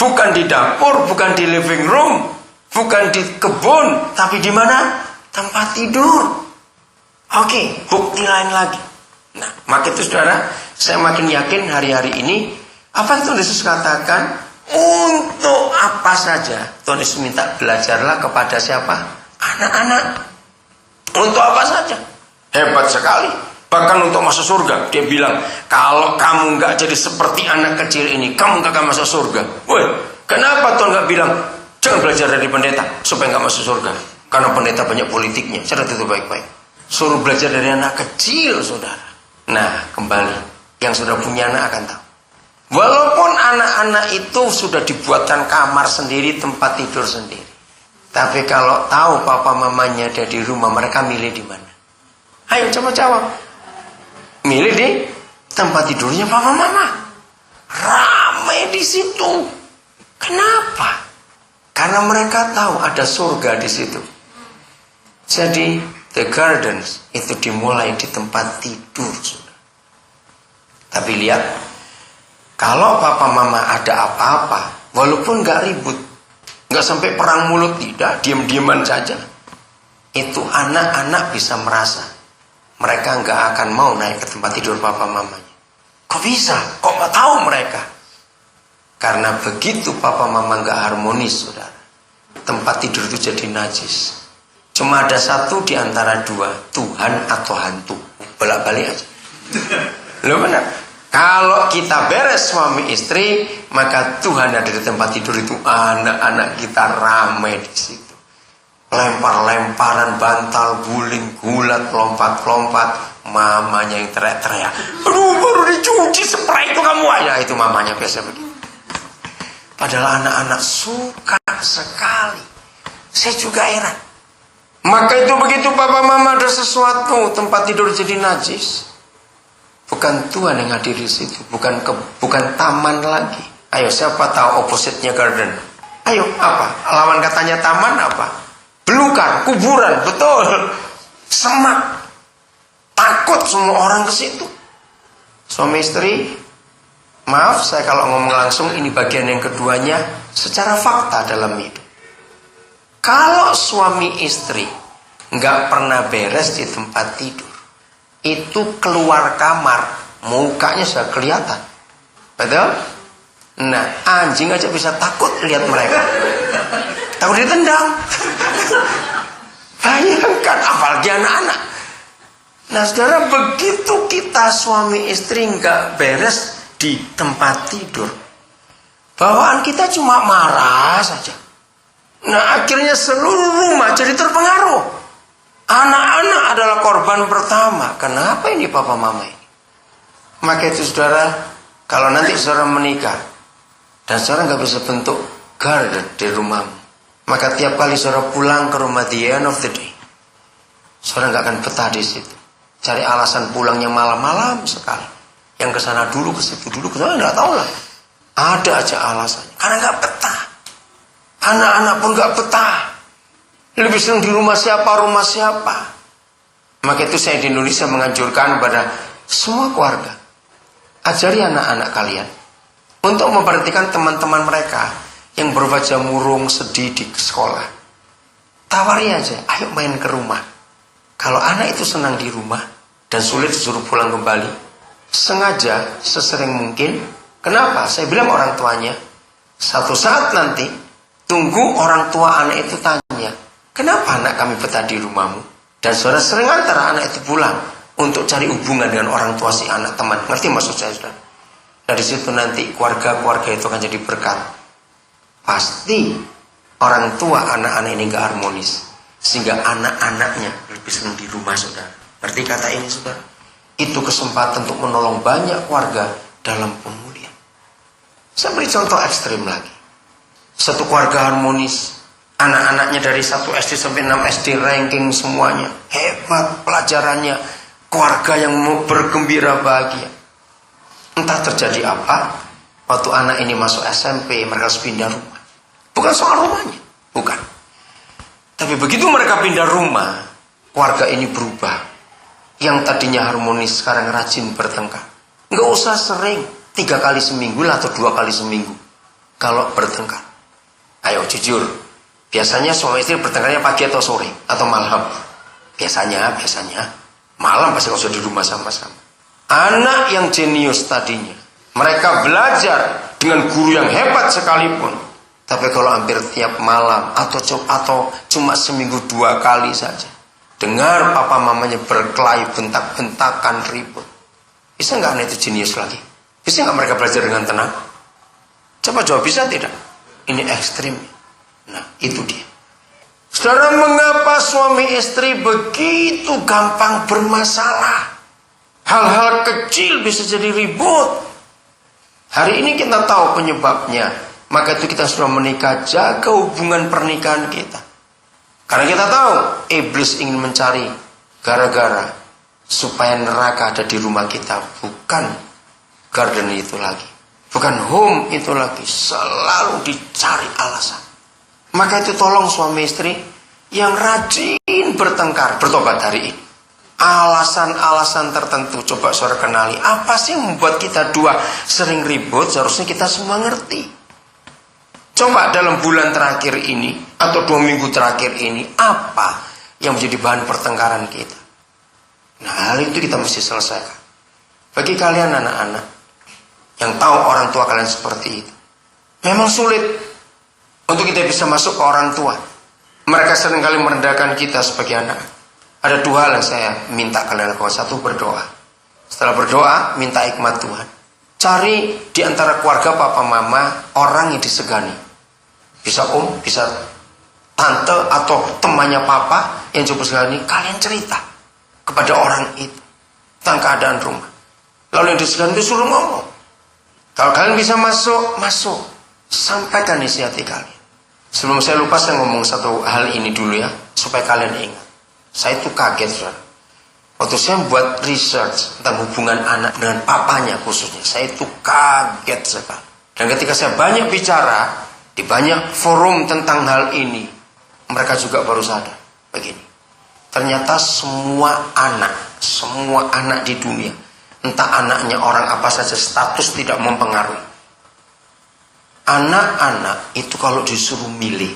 Bukan di dapur, bukan di living room, bukan di kebun, tapi di mana? Tempat tidur. Oke, bukti lain lagi. Nah, maka itu saudara, saya makin yakin hari-hari ini, apa Tuhan Yesus katakan, untuk apa saja Tuhan Yesus minta belajarlah kepada siapa? Anak-anak. Untuk apa saja. Hebat sekali. Bahkan untuk masuk surga, dia bilang, kalau kamu nggak jadi seperti anak kecil ini, kamu nggak akan masuk surga. Woi, kenapa Tuhan nggak bilang, jangan belajar dari pendeta supaya nggak masuk surga? Karena pendeta banyak politiknya. Saudara itu baik-baik. Suruh belajar dari anak kecil, saudara. Nah, kembali, yang sudah punya anak akan tahu. Walaupun anak-anak itu sudah dibuatkan kamar sendiri, tempat tidur sendiri, tapi kalau tahu papa mamanya ada di rumah, mereka milih di mana? Ayo coba jawab. Milih di tempat tidurnya papa mama. Ramai di situ. Kenapa? Karena mereka tahu ada surga di situ. Jadi the gardens itu dimulai di tempat tidur. Tapi lihat, kalau papa mama ada apa-apa, walaupun gak ribut, gak sampai perang mulut, tidak, diam-diaman saja, itu anak-anak bisa merasa mereka nggak akan mau naik ke tempat tidur papa mamanya. Kok bisa? Kok nggak tahu mereka? Karena begitu papa mama nggak harmonis, saudara, tempat tidur itu jadi najis. Cuma ada satu di antara dua, Tuhan atau hantu. Bolak-balik aja. Loh benar? Kalau kita beres suami istri, maka Tuhan ada di tempat tidur itu. Anak-anak kita ramai di situ. Lempar-lemparan, bantal, guling, gulat, lompat-lompat. Mamanya yang teriak-teriak, aduh baru dicuci spray itu kamu. Ya itu mamanya biasa begitu. Padahal anak-anak suka sekali. Saya juga heran. Maka itu begitu papa mama ada sesuatu, tempat tidur jadi najis, bukan Tuhan yang hadir di situ, bukan taman lagi. Ayo, siapa tahu opposite-nya garden? Ayo, apa? Lawan katanya taman apa? Belukar, kuburan, betul. Semak. Takut semua orang ke situ. Suami istri, maaf saya kalau ngomong langsung, ini bagian yang keduanya secara fakta dalam hidup. Kalau suami istri nggak pernah beres di tempat tidur, itu keluar kamar mukanya sudah kelihatan, betul? Nah, anjing aja bisa takut lihat mereka, takut ditendang. Bayangkan apalagi anak-anak. Nah, saudara, begitu kita suami istri nggak beres di tempat tidur, bawaan kita cuma marah saja. Nah, akhirnya seluruh rumah jadi terpengaruh. Anak-anak adalah korban pertama. Kenapa ini papa mama ini? Maka itu saudara, kalau nanti saudara menikah dan saudara nggak bisa bentuk garden di rumahmu, maka tiap kali saudara pulang ke rumah the end of the day, saudara nggak akan betah di situ. Cari alasan pulangnya malam-malam sekali. Yang ke sana dulu, ke situ dulu, ke sana nggak tahu lah. Ada aja alasannya. Karena nggak betah. Anak-anak pun nggak betah. Lebih senang di rumah siapa. Maka itu saya di Indonesia menganjurkan kepada semua keluarga, ajari anak-anak kalian untuk memperhatikan teman-teman mereka yang berwajah murung, sedih di sekolah. Tawari aja, ayo main ke rumah. Kalau anak itu senang di rumah dan sulit disuruh pulang kembali, sengaja sesering mungkin. Kenapa? Saya bilang orang tuanya, satu saat nanti tunggu orang tua anak itu tanya, kenapa anak kami betah di rumahmu? Dan saudara sering antara anak itu pulang untuk cari hubungan dengan orang tua si anak teman. Ngerti maksud saya, saudara? Dari situ nanti keluarga-keluarga itu akan jadi berkat. Pasti orang tua anak-anak ini gak harmonis, sehingga anak-anaknya lebih senang di rumah, saudara. Ngerti kata ini, saudara? Itu kesempatan untuk menolong banyak keluarga dalam pemulihan. Saya beri contoh ekstrim lagi. Satu keluarga harmonis, anak-anaknya dari 1 SD sampai 6 SD ranking semuanya, hebat pelajarannya, keluarga yang mau bergembira bahagia. Entah terjadi apa, waktu anak ini masuk SMP, mereka harus pindah rumah. Bukan soal rumahnya, bukan. Tapi begitu mereka pindah rumah, keluarga ini berubah. Yang tadinya harmonis sekarang rajin bertengkar. Nggak usah sering, 3 kali seminggu lah atau 2 kali seminggu. kalau bertengkar? Ayo jujur. Biasanya suami istri bertengkarnya pagi atau sore atau malam? Biasanya malam, pasti kalau sudah di rumah sama-sama. Anak yang jenius tadinya, mereka belajar dengan guru yang hebat sekalipun, tapi kalau hampir tiap malam atau cuma seminggu 2 kali saja dengar papa mamanya berkelahi, bentak-bentakan, ribut, bisa nggak anak itu jenius lagi? Bisa nggak mereka belajar dengan tenang? Coba jawab, bisa tidak? Ini ekstrim. Nah, itu dia. Saudara, mengapa suami istri begitu gampang bermasalah? Hal-hal kecil bisa jadi ribut. Hari ini kita tahu penyebabnya. Maka itu kita sudah menikah, jaga hubungan pernikahan kita. Karena kita tahu iblis ingin mencari gara-gara supaya neraka ada di rumah kita. Bukan garden itu lagi, bukan home itu lagi. Selalu dicari alasan. Maka itu tolong suami istri yang rajin bertengkar, bertobat hari ini. Alasan-alasan tertentu coba saudara kenali. Apa sih yang membuat kita dua sering ribut? Seharusnya kita semua ngerti. Coba dalam bulan terakhir ini atau 2 minggu terakhir ini, apa yang menjadi bahan pertengkaran kita? Nah, hal itu kita mesti selesaikan. Bagi kalian anak-anak yang tahu orang tua kalian seperti itu, memang sulit untuk kita bisa masuk ke orang tua. Mereka seringkali merendahkan kita sebagai anak. Ada 2 hal yang saya minta kalian lakukan. 1, berdoa. Setelah berdoa, minta hikmat Tuhan. Cari di antara keluarga papa mama orang yang disegani. Bisa om, bisa tante atau temannya papa yang cukup disegani. Kalian cerita kepada orang itu tentang keadaan rumah. Lalu yang disegani itu suruh ngomong. Kalau kalian bisa masuk. Sampaikan isi hati kalian. Sebelum saya lupa, saya ngomong satu hal ini dulu ya, supaya kalian ingat. Saya itu kaget, saudara. Waktu saya buat research tentang hubungan anak dengan papanya khususnya, saya itu kaget sekali. Dan ketika saya banyak bicara di banyak forum tentang hal ini, mereka juga baru sadar begini. Ternyata semua anak di dunia, entah anaknya orang apa saja, status tidak mempengaruhi. Anak-anak itu kalau disuruh milih,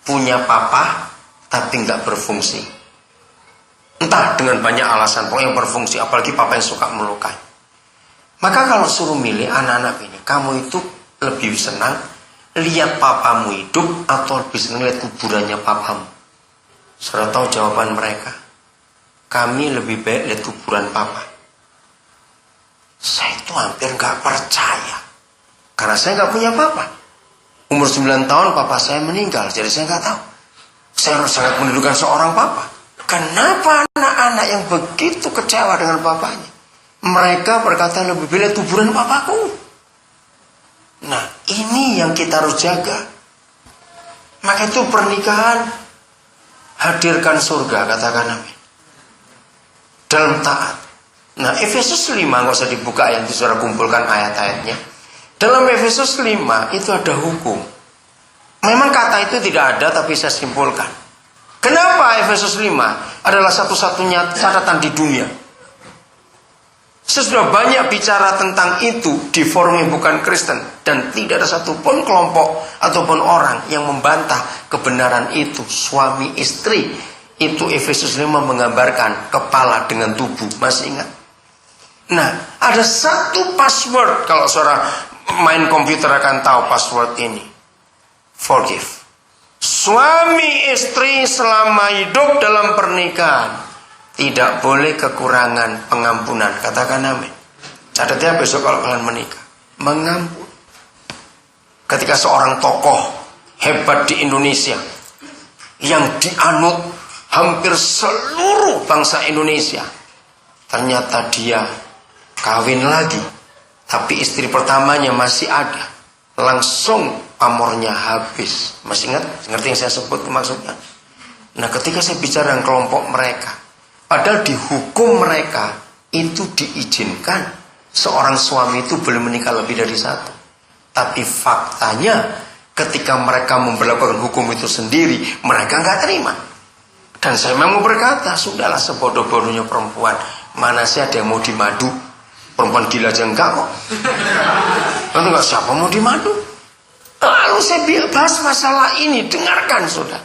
punya papa tapi nggak berfungsi. Entah dengan banyak alasan, pokoknya berfungsi, apalagi papa yang suka melukai. Maka kalau suruh milih anak-anak ini, kamu itu lebih senang lihat papamu hidup atau lebih senang lihat kuburannya papamu? Saudara tahu jawaban mereka? Kami lebih baik lihat kuburan papa. Saya itu hampir nggak percaya. Karena saya nggak punya papa. Umur 9 tahun papa saya meninggal, jadi saya nggak tahu. Saya harus sangat merindukan seorang papa. Kenapa anak-anak yang begitu kecewa dengan papanya, mereka berkata lebih baik kuburan papaku? Nah, ini yang kita harus jaga. Maka itu pernikahan, hadirkan surga, katakan amin. Dalam taat. Nah, Efesus 5, nggak usah dibuka yang saudara kumpulkan ayat-ayatnya. Dalam Efesus 5 itu ada hukum. Memang kata itu tidak ada, tapi saya simpulkan. Kenapa Efesus 5 adalah satu-satunya catatan di dunia? Saya sudah banyak bicara tentang itu di forum yang bukan Kristen, dan tidak ada satupun kelompok ataupun orang yang membantah kebenaran itu. Suami istri itu Efesus 5 menggambarkan kepala dengan tubuh. Masih ingat? Nah, ada satu password, kalau saudara main komputer akan tahu password ini. Forgive. Suami istri selama hidup dalam pernikahan tidak boleh kekurangan pengampunan. Katakan amin. Catat ya besok kalau kalian menikah. Mengampun. Ketika seorang tokoh hebat di Indonesia yang dianut hampir seluruh bangsa Indonesia, ternyata dia kawin lagi, tapi istri pertamanya masih ada, langsung pamornya habis. Masih ingat? Ngerti yang saya sebut maksudnya? Nah, ketika saya bicara dengan kelompok mereka, padahal di hukum mereka itu diizinkan seorang suami itu boleh menikah lebih dari satu. Tapi faktanya ketika mereka memperlakukan hukum itu sendiri, mereka nggak terima. Dan saya memang berkata, sudahlah, sebodoh-bodohnya perempuan, mana sih ada yang mau dimadu? Perempuan gila aja enggak kok. Kan enggak, siapa mau dimadu? Lalu saya bahas masalah ini, dengarkan saudara.